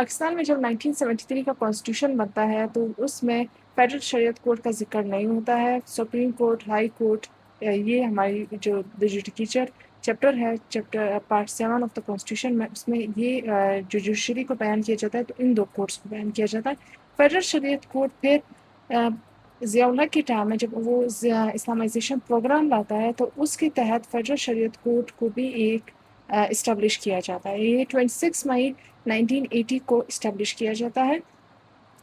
پاکستان میں جب 1973 کا کانسٹیٹیوشن بنتا ہے تو اس میں فیڈرل شریعت کورٹ کا ذکر نہیں ہوتا ہے. سپریم کورٹ، ہائی کورٹ، یہ ہماری جو جوڈیکیچر چیپٹر ہے، chapter part 7 of the constitution میں، اس میں یہ جو جوڈیشری کو بیان کیا جاتا ہے تو ان دو کورٹس کو بیان کیا جاتا ہے. فیڈرل شریعت کورٹ پھر ضیاء الحق کے ٹائم میں جب وہ اسلامائزیشن پروگرام لاتا ہے تو اس کے تحت فیڈرل شریعت کورٹ کو بھی ایک اسٹیبلش کیا جاتا ہے. یہ 26 مئی 1980 کو اسٹیبلش کیا جاتا ہے.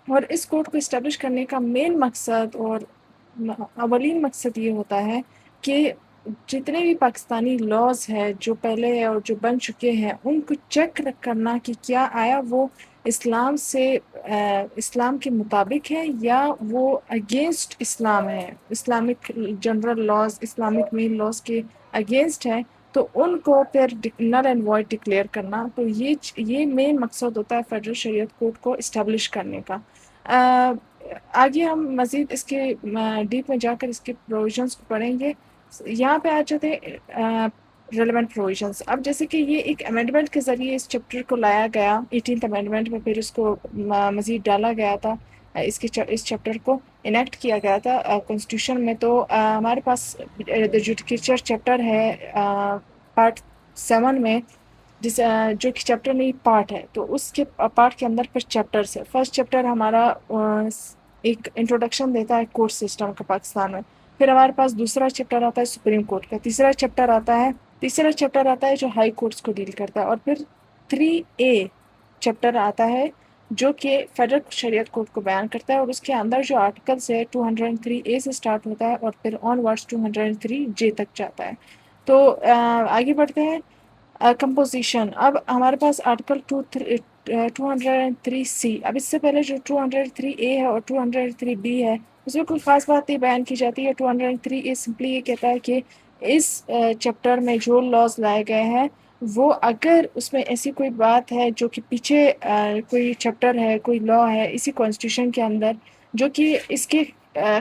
اور اس کورٹ کو اسٹیبلش کرنے کا مین مقصد اور اولین مقصد یہ ہوتا ہے کہ جتنے بھی پاکستانی لاز ہے جو پہلے ہے اور جو بن چکے ہیں ان کو چیک کرنا کہ کیا آیا وہ اسلام سے اسلام کے مطابق ہے یا وہ اگینسٹ اسلام ہے، اسلامک جنرل لاز، اسلامک مین لاز کے اگینسٹ ہے، تو ان کو پھر نل اینڈ وائڈ ڈکلیئر کرنا. تو یہ مین مقصد ہوتا ہے فیڈرل شریعت کورٹ کو اسٹیبلش کرنے کا. آگے ہم مزید اس کے ڈیپ میں جا کر اس کے پروویژنس کو پڑھیں گے. یہاں پہ آ جاتے ریلیونٹ پروویژنس. اب جیسے کہ یہ ایک امینڈمنٹ کے ذریعے اس چیپٹر کو لایا گیا 18th امینڈمنٹ میں، پھر اس کو مزید ڈالا گیا تھا، اس چیپٹر کو انیکٹ کیا گیا تھا کانسٹیٹیوشن میں. تو ہمارے پاس جوڈیکیچر چیپٹر ہے پارٹ 7 میں، جو کہ چیپٹر نہیں پارٹ ہے، تو اس کے پارٹ کے اندر پھر چیپٹرس ہے. فرسٹ چیپٹر ہمارا ایک انٹروڈکشن دیتا ہے کورٹ سسٹم کا پاکستان میں. پھر ہمارے پاس دوسرا چیپٹر آتا ہے سپریم کورٹ کا. تیسرا چیپٹر آتا ہے جو ہائی کورٹس کو ڈیل کرتا ہے. اور پھر 3A چیپٹر آتا ہے جو کہ فیڈرل شریعت کورٹ کو بیان کرتا ہے، اور اس کے اندر جو آرٹیکلس ہے 203A سے سٹارٹ ہوتا ہے اور پھر آن ورڈس 203J تک جاتا ہے. تو آگے بڑھتے ہیں. کمپوزیشن. اب ہمارے پاس آرٹیکل 203C. اب اس سے پہلے جو 203A ہے اور 203B ہے اس میں کوئی خاص بات نہیں بیان کی جاتی ہے. 203A سمپلی یہ کہتا ہے کہ اس چیپٹر میں جو لاز لائے گئے ہیں وہ اگر اس میں ایسی کوئی بات ہے جو کہ پیچھے کوئی چیپٹر ہے، کوئی لا ہے اسی کانسٹیٹیوشن کے اندر جو کہ اس کے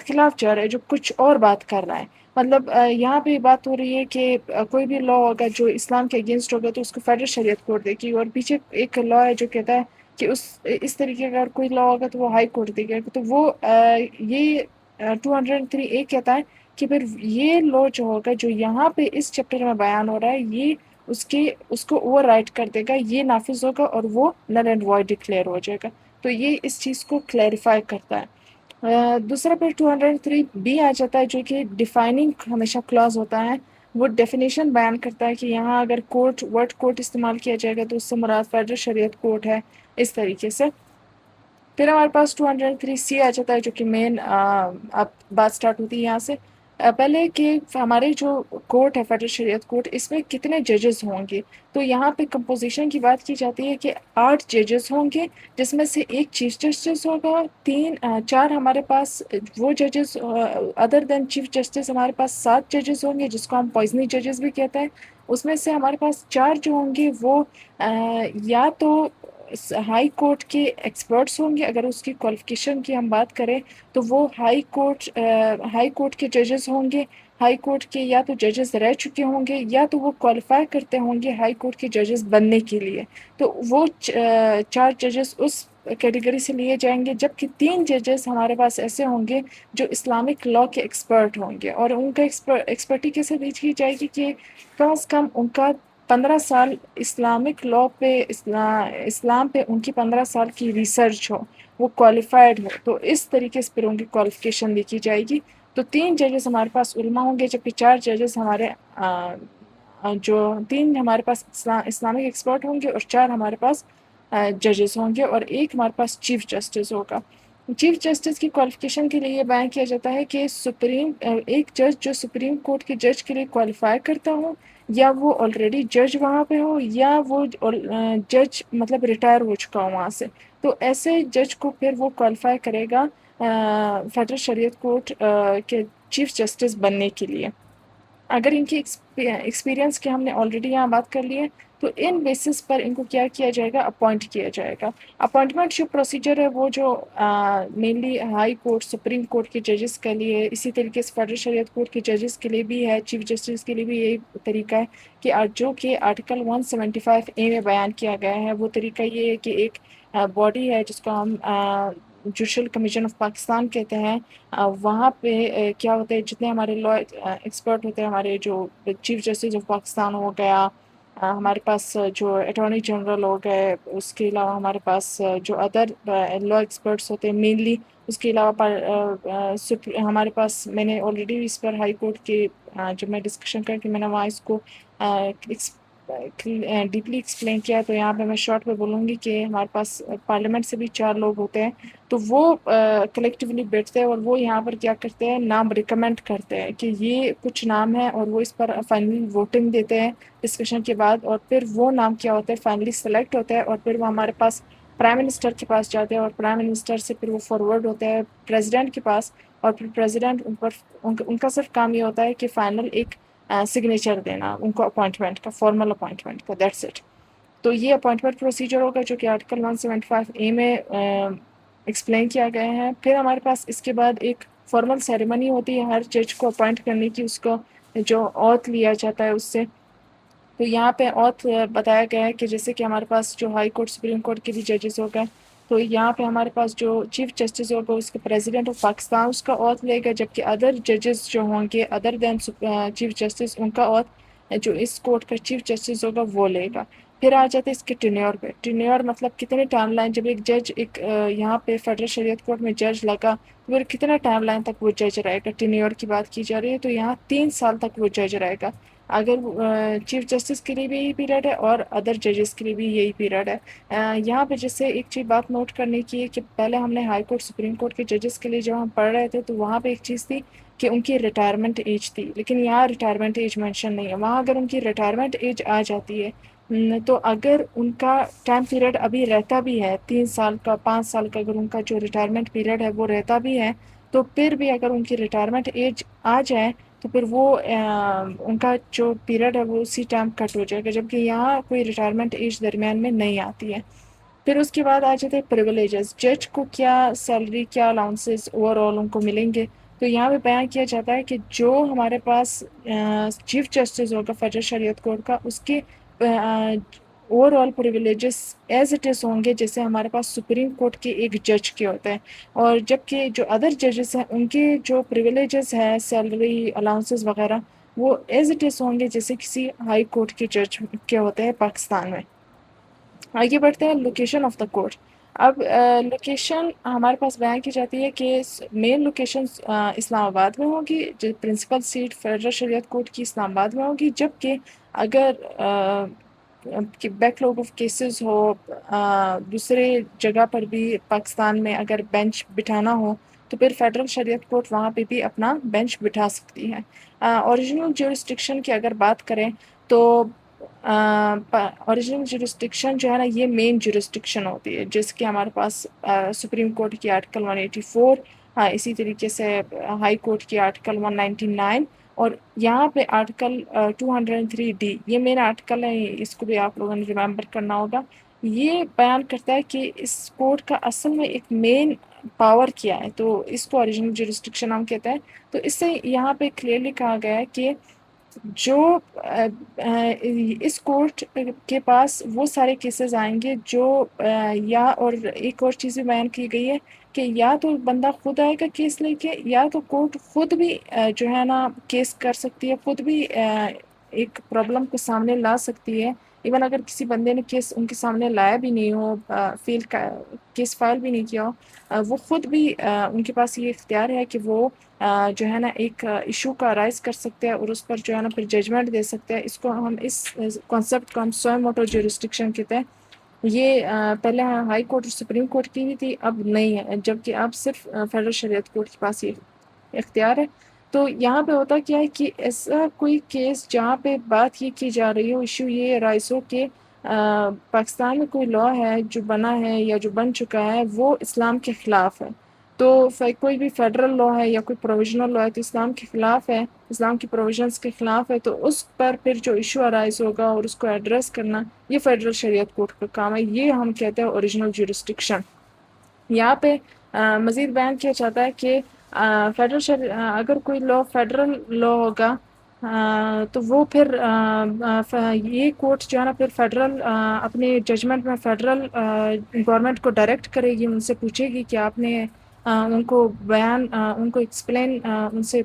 خلاف جا رہا ہے، جو کچھ اور بات کر رہا ہے. مطلب یہاں پہ بات ہو رہی ہے کہ کوئی بھی لا ہوگا جو اسلام کے اگینسٹ ہوگا تو اس کو فیڈرل شریعت کورٹ دے گی، اور پیچھے ایک لا ہے جو کہتا ہے کہ اس طریقے کا اگر کوئی لا ہوگا تو وہ ہائی کورٹ دے گا. تو وہ یہ 203A کہتا ہے کہ پھر یہ لا جو ہوگا جو یہاں پہ اس چیپٹر میں بیان ہو رہا ہے یہ اس کو اوور رائٹ کر دے گا، یہ نافذ ہوگا اور وہ نل اینڈ وائڈ ڈکلیئر ہو جائے گا. تو یہ اس چیز کو کلیریفائی کرتا ہے. دوسرا پھر 203B آ جاتا ہے جو کہ ڈیفائننگ ہمیشہ کلاز ہوتا ہے. وہ ڈیفینیشن بیان کرتا ہے کہ یہاں اگر ورڈ کورٹ استعمال کیا جائے گا تو اس سے مراد فیڈرل شریعت کورٹ ہے، اس طریقے سے. پھر ہمارے پاس 203C آ جاتا ہے جو کہ مین اب بات سٹارٹ ہوتی ہے یہاں سے. پہلے کہ ہمارے جو کورٹ ہے فیڈرل شریعت کورٹ، اس میں کتنے ججز ہوں گے. تو یہاں پہ کمپوزیشن کی بات کی جاتی ہے کہ 8 ججز ہوں گے، جس میں سے ایک چیف جسٹس ہوگا، 4 ہمارے پاس وہ ججز ادر دین چیف جسٹس ہمارے پاس 7 ججز ہوں گے جس کو ہم پوائزنی ججز بھی کہتے ہیں. اس میں سے ہمارے پاس 4 جو ہوں گے وہ یا تو ہائی کورٹ کے ایکسپرٹس ہوں گے. اگر اس کی کوالیفیکیشن کی ہم بات کریں تو وہ ہائی کورٹ کے ججز ہوں گے. ہائی کورٹ کے یا تو ججز رہ چکے ہوں گے یا تو وہ کوالیفائی کرتے ہوں گے ہائی کورٹ کے ججز بننے کے لیے. تو وہ 4 ججز اس کیٹیگری سے لیے جائیں گے، جبکہ 3 ججز ہمارے پاس ایسے ہوں گے جو اسلامک لا کے ایکسپرٹ ہوں گے. اور ان کا ایکسپرٹی کیسے دیکھی جائے گی کہ کم از کم ان کا 15 سال اسلامک لا پہ اسلام پہ ان کی 15 سال کی ریسرچ ہو، وہ کوالیفائڈ ہو. تو اس طریقے سے پھر ان کی کوالیفیکیشن دیکھی جائے گی. تو 3 ججز ہمارے پاس علماء ہوں گے، جبکہ 4 ججز جو 3 ہمارے پاس اسلامک ایکسپرٹ ہوں گے اور 4 ہمارے پاس ججز ہوں گے، اور ایک ہمارے پاس چیف جسٹس ہوگا. چیف جسٹس کی کوالیفیکیشن کے لیے یہ بیان کیا جاتا ہے کہ ایک جج جو سپریم کورٹ کے جج کے لیے کوالیفائی کرتا ہو، یا وہ آلریڈی جج وہاں پہ ہو، یا وہ جج مطلب ریٹائر ہو چکا ہو وہاں سے. تو ایسے جج کو پھر وہ کوالیفائی کرے گا فیڈرل شریعت کورٹ کے چیف جسٹس بننے کے لیے. اگر ان کی ایکسپیرینس کی ہم نے آلریڈی یہاں بات کر لی ہے تو ان بیسس پر ان کو کیا کیا جائے گا، اپوائنٹ کیا جائے گا۔ اپوائنٹمنٹ جو پروسیجر ہے وہ جو mainly high court supreme Court کے ججز کے لیے، اسی طریقے سے فیڈرل شریعت کورٹ کے ججز کے لیے بھی ہے، چیف جسٹس کے لیے بھی یہی طریقہ ہے کہ جو کہ آرٹیکل 175A میں بیان کیا گیا ہے، وہ طریقہ یہ ہے کہ ایک باڈی ہے جس کو ہم جوڈیشل کمیشن آف پاکستان کہتے ہیں، وہاں پہ کیا ہوتا ہے، جتنے ہمارے لا ایکسپرٹ ہوتے ہیں، ہمارے جو چیف جسٹس آف پاکستان ہو گیا، ہمارے پاس جو اٹارنی جنرل ہو گئے، اس کے علاوہ ہمارے پاس جو ادر لا ایکسپرٹس ہوتے ہیں مینلی، اس کے علاوہ ہمارے پاس، میں نے آلریڈی اس پر ہائی کورٹ کے جب میں ڈسکشن کر کے میں نے وہاں اس کو ڈیپلی ایکسپلین کیا، تو یہاں پہ میں شارٹ پہ بولوں گی کہ ہمارے پاس پارلیمنٹ سے بھی 4 لوگ ہوتے ہیں، تو وہ کلیکٹیولی بیٹھتے ہیں اور وہ یہاں پر کیا کرتے ہیں، نام ریکمینڈ کرتے ہیں کہ یہ کچھ نام ہے، اور وہ اس پر فائنلی ووٹنگ دیتے ہیں ڈسکشن کے بعد، اور پھر وہ نام کیا ہوتا ہے، فائنلی سلیکٹ ہوتا ہے، اور پھر وہ ہمارے پاس پرائم منسٹر کے پاس جاتے ہیں، اور پرائم منسٹر سے پھر وہ فارورڈ ہوتا ہے پریزیڈنٹ کے پاس، اور پھر پریزیڈنٹ ان کا صرف کام یہ ہوتا ہے کہ فائنل ایک سگنیچر دینا ان کو اپوائنٹمنٹ کا، فارمل اپوائنٹمنٹ کا، دیٹس اٹ۔ تو یہ اپوائنٹمنٹ پروسیجر ہوگا جو کہ آرٹیکل 175A میں ایکسپلین کیا گیا ہے۔ پھر ہمارے پاس اس کے بعد ایک فارمل سیریمنی ہوتی ہے ہر جج کو اپوائنٹ کرنے کی، اس کو جو اوتھ لیا جاتا ہے اس سے۔ تو یہاں پہ اوتھ بتایا گیا ہے کہ جیسے کہ ہمارے پاس جو ہائی کورٹ سپریم کورٹ کے بھی ججز ہو گئے، تو یہاں پہ ہمارے پاس جو چیف جسٹس ہوگا اس کے پریزیڈنٹ آف پاکستان اس کا اوتھ لے گا، جبکہ ادر ججز جو ہوں گے ادر دین چیف جسٹس، ان کا اوتھ جو اس کورٹ کا چیف جسٹس ہوگا وہ لے گا۔ پھر آ جاتے ہیں اس کے ٹینیور پہ۔ ٹینیور مطلب کتنے ٹائم لائن، جب ایک جج یہاں پہ فیڈرل شریعت کورٹ میں جج لگا، تو پھر کتنا ٹائم لائن تک وہ جج رہے گا۔ ٹینیور کی بات کی جا رہی ہے تو یہاں 3 سال تک وہ جج رہے گا۔ اگر چیف جسٹس کے لیے بھی یہی پیریڈ ہے اور ادر ججز کے لیے بھی یہی پیریڈ ہے۔ یہاں پہ جس سے ایک چیز بات نوٹ کرنے کی ہے کہ پہلے ہم نے ہائی کورٹ سپریم کورٹ کے ججز کے لیے جب ہم پڑھ رہے تھے تو وہاں پہ ایک چیز تھی کہ ان کی ریٹائرمنٹ ایج تھی، لیکن یہاں ریٹائرمنٹ ایج مینشن نہیں ہے۔ وہاں اگر ان کی ریٹائرمنٹ ایج آ جاتی ہے تو اگر ان کا ٹائم پیریڈ ابھی رہتا بھی ہے 3 سال کا، 5 سال کا، اگر ان کا جو ریٹائرمنٹ پیریڈ ہے وہ رہتا بھی ہے، تو پھر بھی اگر ان کی ریٹائرمنٹ ایج آ جائے تو پھر وہ ان کا جو پیریڈ ہے وہ اسی ٹائم کٹ ہو جائے گا، جبکہ یہاں کوئی ریٹائرمنٹ ایج درمیان میں نہیں آتی ہے۔ پھر اس کے بعد آ جاتے ہیں پریولیجز، جج کو کیا سیلری، کیا الاؤنسز اوور آل ان کو ملیں گے۔ تو یہاں پہ بیان کیا جاتا ہے کہ جو ہمارے پاس چیف جسٹس ہوگا فیڈرل شریعت کورٹ کا، اس کے over all privileges as it is ہوں گے جیسے ہمارے پاس سپریم کورٹ کے ایک جج کے ہوتے ہیں، اور جبکہ جو ادر ججز ہیں ان کے جو پریولیجز ہیں، سیلری الاؤنسز وغیرہ، وہ ایز اٹ از ہوں گے جیسے کسی ہائی کورٹ کے جج کے ہوتے ہیں پاکستان میں۔ آگے بڑھتے ہیں لوکیشن آف دا کورٹ۔ اب لوکیشن ہمارے پاس بیان کی جاتی ہے کہ مین لوکیشن اسلام آباد میں ہوگی، جو پرنسپل سیٹ فیڈرل شریعت کورٹ کی اسلام آباد میں ہوگی، جبکہ اگر بیک لوگ آف کیسز ہو دوسرے جگہ پر بھی پاکستان میں اگر بینچ بٹھانا ہو تو پھر فیڈرل شریعت کورٹ وہاں پہ بھی اپنا بینچ بٹھا سکتی ہے۔ اوریجنل جورسڈکشن کی اگر بات کریں تو اوریجنل جورسڈکشن جو ہے نا، یہ مین جورسڈکشن ہوتی ہے، جس کے ہمارے پاس سپریم کورٹ کی آرٹیکل 184، اسی طریقے سے ہائی کورٹ کی آرٹیکل 199، اور یہاں پہ آرٹیکل 203D، یہ مین آرٹیکل ہے، اس کو بھی آپ لوگوں نے ریممبر کرنا ہوگا۔ یہ بیان کرتا ہے کہ اس کورٹ کا اصل میں ایک مین پاور کیا ہے، تو اس کو اوریجنل جورسڈکشن ہم کہتے ہیں۔ تو اس سے یہاں پہ کلیئرلی کہا گیا ہے کہ جو اس کورٹ کے پاس وہ سارے کیسز آئیں گے جو یا، اور ایک اور چیز بھی بیان کی گئی ہے کہ یا تو بندہ خود آئے گا کیس لے کے، یا تو کورٹ خود بھی جو ہے نا کیس کر سکتی ہے، خود بھی ایک پرابلم کو سامنے لا سکتی ہے۔ ایون اگر کسی بندے نے کیس ان کے سامنے لایا بھی نہیں ہو، کیس فائل بھی نہیں کیا ہو، وہ خود بھی ان کے پاس یہ اختیار ہے کہ وہ جو ہے نا ایک ایشو کا رائز کر سکتے ہیں اور اس پر جو ہے نا پھر ججمنٹ دے سکتے ہیں۔ اس کو ہم اس کانسیپٹ کو ہم سوئے موٹو جورسڈکشن کہتے ہیں۔ یہ پہلے ہائی کورٹ اور سپریم کورٹ کی بھی تھی، اب نہیں ہے، جبکہ اب صرف فیڈرل شریعت کورٹ کے پاس یہ اختیار ہے۔ تو یہاں پہ ہوتا کیا ہے کہ ایسا کوئی کیس جہاں پہ بات یہ کی جا رہی ہو، ایشو یہ رائز ہو کہ پاکستان میں کوئی لا ہے جو بنا ہے یا جو بن چکا ہے وہ اسلام کے خلاف ہے، تو کوئی بھی فیڈرل لا ہے یا کوئی پروویژنل لا ہے تو اسلام کے خلاف ہے، اسلام کی پروویژنس کے خلاف ہے، تو اس پر پھر جو ایشو ارائز ہوگا اور اس کو ایڈریس کرنا یہ فیڈرل شریعت کورٹ کا کام ہے. یہ ہم کہتے ہیں اوریجنل جورسڈکشن. یہاں پہ مزید بیان کیا جاتا ہے کہ اگر کوئی لا فیڈرل لا ہوگا تو وہ پھر یہ کورٹ جو ہے نا پھر فیڈرل اپنے ججمنٹ میں فیڈرل گورنمنٹ کو ڈائریکٹ کرے گی، ان سے پوچھے گی کہ آپ نے ان کو ان کو ایکسپلین ان سے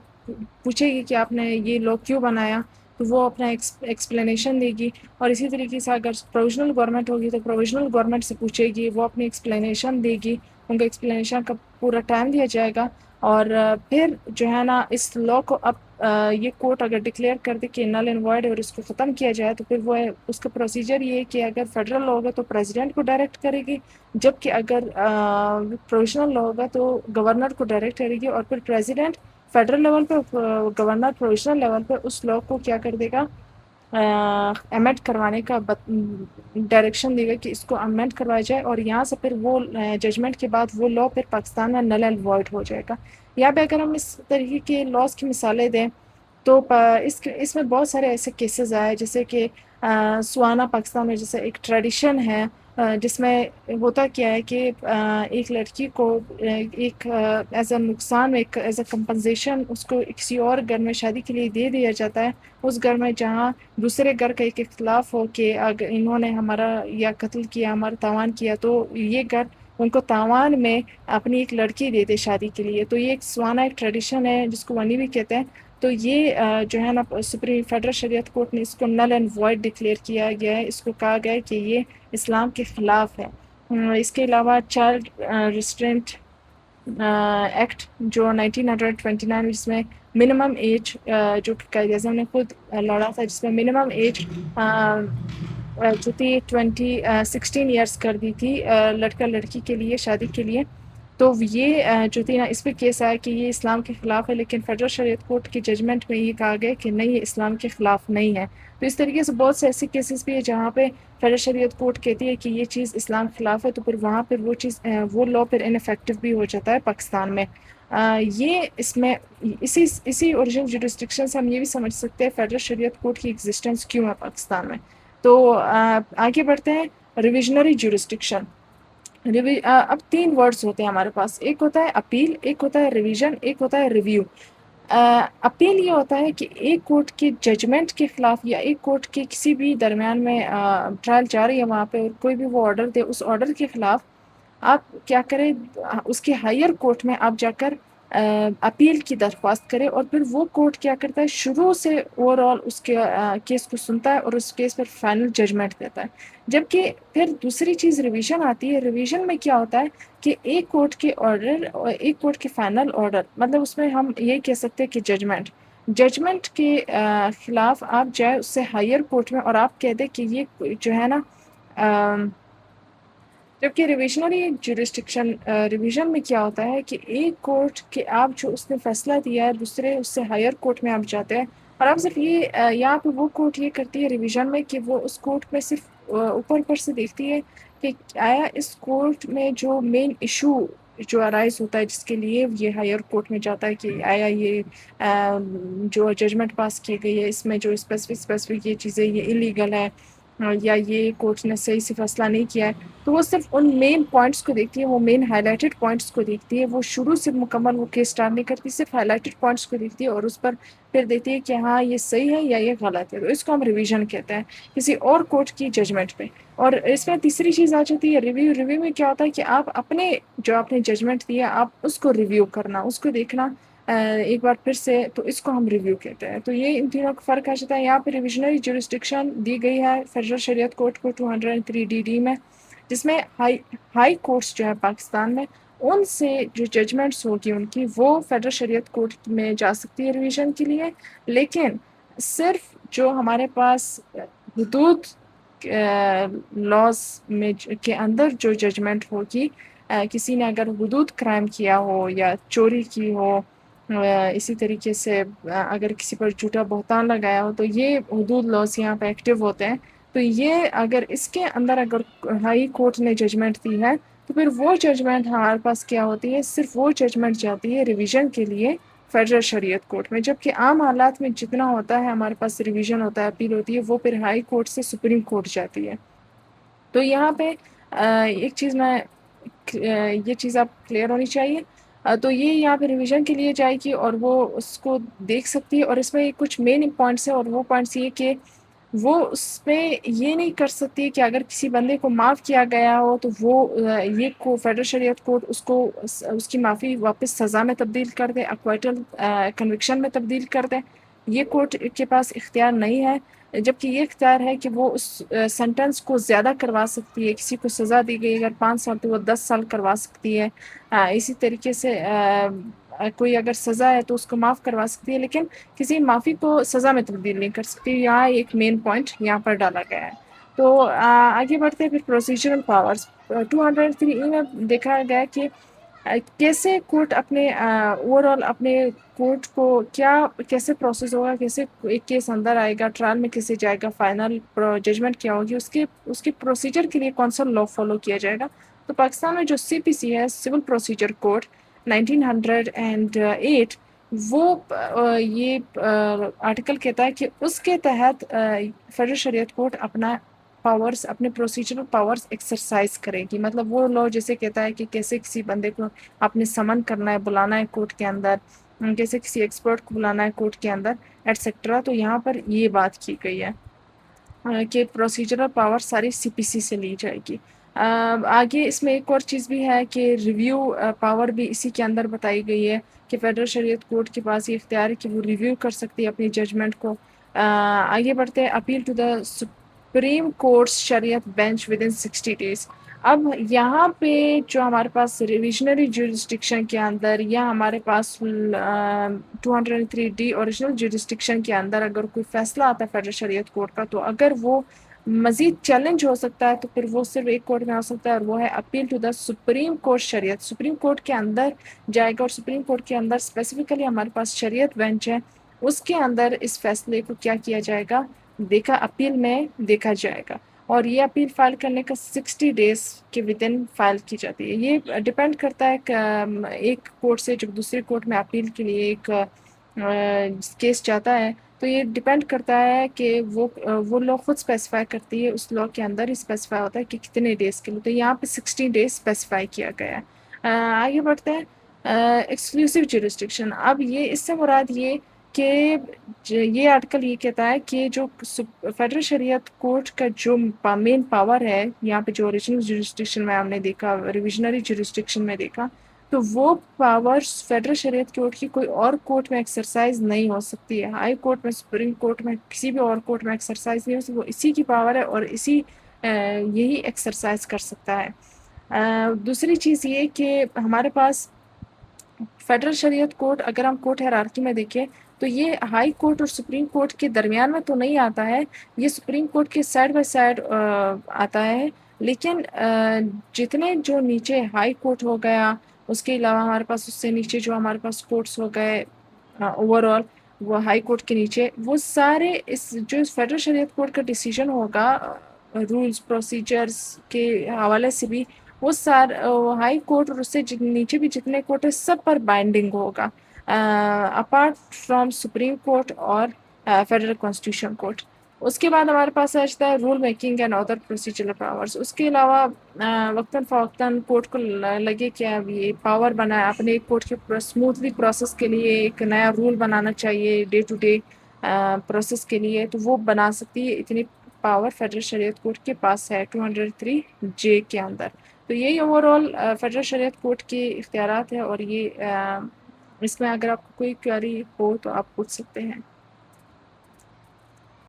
پوچھے گی کہ آپ نے یہ لا کیوں بنایا، تو وہ اپنا ایکسپلینیشن دے گی. اور اسی طریقے سے اگر پروویژنل گورنمنٹ ہوگی تو پروویژنل گورنمنٹ سے پوچھے گی، وہ اپنی ایکسپلینیشن دے گی، ان کو ایکسپلینیشن کا پورا ٹائم دیا جائے گا. اور پھر جو ہے نا اس لا کو اب یہ کورٹ اگر ڈکلیئر کر دے کہ نل اینڈ وائڈ اور اس کو ختم کیا جائے تو پھر وہ اس کا پروسیجر یہ ہے کہ اگر فیڈرل لا ہوگا تو پریزیڈنٹ کو ڈائریکٹ کرے گی، جبکہ اگر پروویژنل لا ہوگا تو گورنر کو ڈائریکٹ کرے گی، اور پھر پریزیڈنٹ فیڈرل لیول پہ، گورنر پروویژنل لیول پہ اس لا کو کیا کر دے گا، امینڈ کروانے کا ڈائریکشن دے گا کہ اس کو امینڈ کروایا جائے. اور یہاں سے پھر وہ ججمنٹ کے بعد وہ لا پھر پاکستان میں نل اینڈ وائڈ ہو جائے گا. یہاں پہ اگر ہم اس طریقے کے لاس کی مثالیں دیں تو اس میں بہت سارے ایسے کیسز آئے، جیسے کہ سوانا پاکستان میں جیسے ایک ٹریڈیشن ہے جس میں ہوتا کیا ہے کہ ایک لڑکی کو ایک ایز اے نقصان، ایک ایز اے کمپنزیشن اس کو کسی اور گھر میں شادی کے لیے دے دیا جاتا ہے، اس گھر میں جہاں دوسرے گھر کا ایک اختلاف ہو کہ اگر انہوں نے ہمارا یا قتل کیا، ہمارا تاوان کیا، تو یہ گھر ان کو تاوان میں اپنی ایک لڑکی دے دے شادی کے لیے. تو یہ ایک سوانا ایک ٹریڈیشن ہے جس کو ونی بھی کہتے ہیں. تو یہ جو ہے نا سپریم فیڈرل شریعت کورٹ نے اس کو نل اینڈ وائڈ ڈکلیئر کیا گیا ہے، اس کو کہا گیا ہے کہ یہ اسلام کے خلاف ہے. اس کے علاوہ چائلڈ ریسٹرینٹ ایکٹ جو 1929 جس میں منیمم ایج جو کہ قائد اعظم نے خود لڑا تھا، جس میں منیمم ایج جو تھی 16 ایئرس کر دی تھی لڑکا لڑکی کے لیے شادی کے لیے. تو یہ جو تھی نا اس پہ کیس آیا کہ یہ اسلام کے خلاف ہے، لیکن فیڈرل شریعت کورٹ کی ججمنٹ میں یہ کہا گیا کہ نہیں، یہ اسلام کے خلاف نہیں ہے. تو اس طریقے سے بہت سے ایسے کیسز بھی ہے جہاں پہ فیڈرل شریعت کورٹ کہتی ہے کہ یہ چیز اسلام کے خلاف ہے، تو پھر وہاں پھر وہ لا پھر ان افیکٹو بھی ہو جاتا ہے پاکستان میں. یہ اس میں اسی اوریجنل جورسڈکشن سے ہم یہ بھی سمجھ سکتے ہیں فیڈرل شریعت کورٹ کی ایگزسٹنس کیوں ہے پاکستان میں. تو آگے بڑھتے ہیں. ریویژنری جورسڈکشن. اب 3 ورڈز ہوتے ہیں ہمارے پاس، ایک ہوتا ہے اپیل، ایک ہوتا ہے ریویژن، ایک ہوتا ہے ریویو. اپیل یہ ہوتا ہے کہ ایک کورٹ کے ججمنٹ کے خلاف یا ایک کورٹ کے کسی بھی درمیان میں ٹرائل جا رہی ہے وہاں پہ، کوئی بھی وہ آرڈر دے، اس آرڈر کے خلاف آپ کیا کریں، اس کے ہائر کورٹ میں آپ جا کر اپیل کی درخواست کریں، اور پھر وہ کورٹ کیا کرتا ہے، شروع سے اوور آل اس کے کیس کو سنتا ہے اور اس کیس پر فائنل ججمنٹ دیتا ہے. جبکہ پھر دوسری چیز ریویژن آتی ہے. ریویژن میں کیا ہوتا ہے کہ ایک کورٹ کے آرڈر اور ایک کورٹ کے فائنل آرڈر، مطلب اس میں ہم یہ کہہ سکتے ہیں کہ ججمنٹ کے خلاف آپ جائے اس سے ہائر کورٹ میں اور آپ کہہ دیں کہ یہ جو ہے نا جبکہ ریویژنری جورسڈکشن ریویژن میں کیا ہوتا ہے کہ ایک کورٹ کے آپ جو اس نے فیصلہ دیا ہے دوسرے اس سے ہائر کورٹ میں آپ جاتے ہیں، اور آپ صرف یہ یہاں پہ وہ کورٹ یہ کرتی ہے ریویژن میں کہ وہ اس کورٹ میں صرف اوپر سے دیکھتی ہے کہ آیا اس کورٹ میں جو مین ایشو جو ارائز ہوتا ہے جس کے لیے یہ ہائر کورٹ میں جاتا ہے کہ آیا یہ جو ججمنٹ پاس کی گئی ہے اس میں جو اسپیسیفک یہ چیزیں یہ انلیگل ہے یا یہ کورٹ نے صحیح سے فیصلہ نہیں کیا ہے، تو وہ صرف ان مین پوائنٹس کو دیکھتی ہے، وہ مین ہائی لائٹڈ پوائنٹس کو دیکھتی ہے. وہ شروع سے مکمل وہ کیس اسٹارٹ نہیں کرتی، صرف ہائی لائٹڈ پوائنٹس کو دیکھتی ہے اور اس پر پھر دیکھتی ہے کہ ہاں یہ صحیح ہے یا یہ غلط ہے. تو اس کو ہم ریویژن کہتے ہیں کسی اور کورٹ کی ججمنٹ پہ. اور اس میں تیسری چیز آ جاتی ہے ریویو. ریویو میں کیا ہوتا ہے کہ آپ اپنے جو آپ نے ججمنٹ دیا آپ اس کو ریویو کرنا، اس کو دیکھنا ایک بار پھر سے، تو اس کو ہم ریویو کہتے ہیں. تو یہ ان تینوں کا فرق آ جاتا ہے. یہاں پہ ریویژنری جورسڈکشن دی گئی ہے فیڈرل شریعت کورٹ کو 203 میں، جس میں ہائی کورٹس جو ہے پاکستان میں ان سے جو ججمنٹس ہوگی ان کی وہ فیڈرل شریعت کورٹ میں جا سکتی ہے ریویژن کے لیے. لیکن صرف جو ہمارے پاس حدود لاز میں کے اندر جو ججمنٹ ہوگی، کسی نے اگر حدود کرائم کیا ہو یا چوری کی ہو، اسی طریقے سے اگر کسی پر جھوٹا بہتان لگایا ہو، تو یہ حدود لاز یہاں پہ ایکٹیو ہوتے ہیں. تو یہ اگر اس کے اندر اگر ہائی کورٹ نے ججمنٹ دی ہے تو پھر وہ ججمنٹ ہمارے پاس کیا ہوتی ہے، صرف وہ ججمنٹ جاتی ہے ریویژن کے لیے فیڈرل شریعت کورٹ میں، جبکہ عام حالات میں جتنا ہوتا ہے ہمارے پاس ریویژن ہوتا ہے، اپیل ہوتی ہے، وہ پھر ہائی کورٹ سے سپریم کورٹ جاتی ہے۔ تو یہاں پہ ایک چیز میں یہ چیز آپ کلیئر ہونی چاہیے، تو یہ یہاں پہ ریویژن کے لیے جائے گی اور وہ اس کو دیکھ سکتی ہے، اور اس میں کچھ مین پوائنٹس ہیں، اور وہ پوائنٹس یہ کہ وہ اس میں یہ نہیں کر سکتی کہ اگر کسی بندے کو معاف کیا گیا ہو تو وہ یہ کو فیڈرل شریعت کورٹ اس کو اس کی معافی واپس سزا میں تبدیل کر دے، اکوائٹل کنوکشن میں تبدیل کر دے۔ یہ کورٹ کے پاس اختیار نہیں ہے، جبکہ یہ اختیار ہے کہ وہ اس سینٹنس کو زیادہ کروا سکتی ہے۔ کسی کو سزا دی گئی اگر 5 سال تو وہ 10 سال کروا سکتی ہے۔ اسی طریقے سے کوئی اگر سزا ہے تو اس کو معاف کروا سکتی ہے، لیکن کسی معافی کو سزا میں تبدیل نہیں کر سکتی۔ یہاں ایک مین پوائنٹ یہاں پر ڈالا گیا ہے۔ تو آگے بڑھتے ہیں پھر پروسیجرل پاورز۔ 203 میں دیکھا گیا کہ کیسے کورٹ اپنے اوور آل اپنے کورٹ کو کیسے پروسیس ہوگا، کیسے ایک کیس اندر آئے گا، ٹرائل میں کیسے جائے گا، فائنل ججمنٹ کیا ہوگی، اس کے پروسیجر کے لیے کون سا لا فالو کیا جائے گا۔ تو پاکستان میں جو CPC ہے، سول پروسیجر کوڈ 1908، وہ یہ آرٹیکل کہتا ہے کہ اس کے تحت فیڈرل شریعت کورٹ اپنا پاورز، اپنے پروسیجرل پاورز ایکسرسائز کرے گی۔ مطلب وہ لا جیسے کہتا ہے کہ کیسے کسی بندے کو اپنے سمن کرنا ہے، بلانا ہے کورٹ کے اندر، کیسے کسی ایکسپرٹ کو بلانا ہے کورٹ کے اندر ایٹسیٹرا۔ تو یہاں پر یہ بات کی گئی ہے کہ پروسیجرل پاور ساری CPC سے لی جائے گی۔ آگے اس میں ایک اور چیز بھی ہے کہ ریویو پاور بھی اسی کے اندر بتائی گئی ہے کہ فیڈرل شریعت کورٹ کے پاس یہ اختیار ہے کہ وہ ریویو کر سکتی ہے اپنی ججمنٹ کو۔ آگے بڑھتے ہیں، appeal to the Supreme Court شریعت بینچ ود ان 60 days۔ اب یہاں پہ جو ہمارے پاس ریویژنری جورسڈکشن کے اندر، یا ہمارے پاس 203D اوریجنل جورسڈکشن کے اندر اگر کوئی فیصلہ آتا ہے فیڈرل شریعت کورٹ کا، تو اگر وہ مزید چیلنج ہو سکتا ہے تو پھر وہ صرف ایک کورٹ میں ہو سکتا ہے، اور وہ ہے appeal to the Supreme Court شریعت۔ سپریم کورٹ کے اندر جائے گا، اور سپریم کورٹ کے اندر اسپیسیفکلی ہمارے پاس شریعت بینچ ہے، اس کے اندر اس فیصلے کو کیا کیا جائے گا، اپیل میں دیکھا جائے گا، اور یہ اپیل فائل کرنے کا 60 days کے ودن فائل کی جاتی ہے۔ یہ ڈپینڈ کرتا ہے کہ ایک کورٹ سے جب دوسرے کورٹ میں اپیل کے لیے ایک کیس جاتا ہے، تو یہ ڈپینڈ کرتا ہے کہ وہ لا خود اسپیسیفائی کرتی ہے، اس لا کے اندر اسپیسیفائی ہوتا ہے کہ کتنے ڈیز کے لیے۔ تو یہاں پہ 60 days اسپیسیفائی کیا گیا ہے۔ آگے بڑھتے ہیں، ایکسکلوسیو جورسڈکشن۔ اب یہ اس سے مراد یہ کہ یہ آرٹیکل یہ کہتا ہے کہ جو فیڈرل شریعت کورٹ کا جو مین پاور ہے، یہاں پہ جو اوریجنل جورسڈکشن میں ہم نے دیکھا، ریویژنری جورسڈکشن میں دیکھا، تو وہ پاور فیڈرل شریعت کورٹ کی کوئی اور کورٹ میں ایکسرسائز نہیں ہو سکتی ہے۔ ہائی کورٹ میں، سپریم کورٹ میں، کسی بھی اور کورٹ میں ایکسرسائز نہیں ہو سکتی، وہ اسی کی پاور ہے اور یہی ایکسرسائز کر سکتا ہے۔ دوسری چیز یہ کہ ہمارے پاس فیڈرل شریعت کورٹ، اگر ہم کورٹ ہیرارکی میں دیکھیں تو یہ ہائی کورٹ اور سپریم کورٹ کے درمیان میں تو نہیں آتا ہے، یہ سپریم کورٹ کے سائڈ بائی سائڈ آتا ہے، لیکن جتنے جو نیچے ہائی کورٹ ہو گیا، اس کے علاوہ ہمارے پاس اس سے نیچے جو ہمارے پاس کورٹس ہو گئے اوور آل، وہ ہائی کورٹ کے نیچے، وہ سارے اس جو فیڈرل شریعت کورٹ کا ڈیسیجن ہوگا رولز پروسیجرز کے حوالے سے بھی، وہ ہائی کورٹ اور اس سے نیچے بھی جتنے کورٹ ہیں سب پر بائنڈنگ ہوگا، اپارٹ فرام سپریم کورٹ اور فیڈرل کانسٹیٹیوشن کورٹ۔ اس کے بعد ہمارے پاس آتا ہے rule making and other procedural powers. اس کے علاوہ وقتاً فوقتاً کورٹ کو لگے کہ اب یہ پاور بنا ہے اپنے کورٹ کے اسموتھلی پروسیس کے لیے ایک نیا رول بنانا چاہیے ڈے ٹو ڈے پروسیس کے لیے، تو وہ بنا سکتی ہے۔ اتنی پاور فیڈرل شریعت کورٹ کے پاس ہے 203J کے اندر۔ تو یہی اوور آل فیڈرل شریعت کورٹ کے اختیارات ہیں، اور یہ اس میں اگر آپ کو کوئی کوئری ہو تو آپ پوچھ سکتے ہیں۔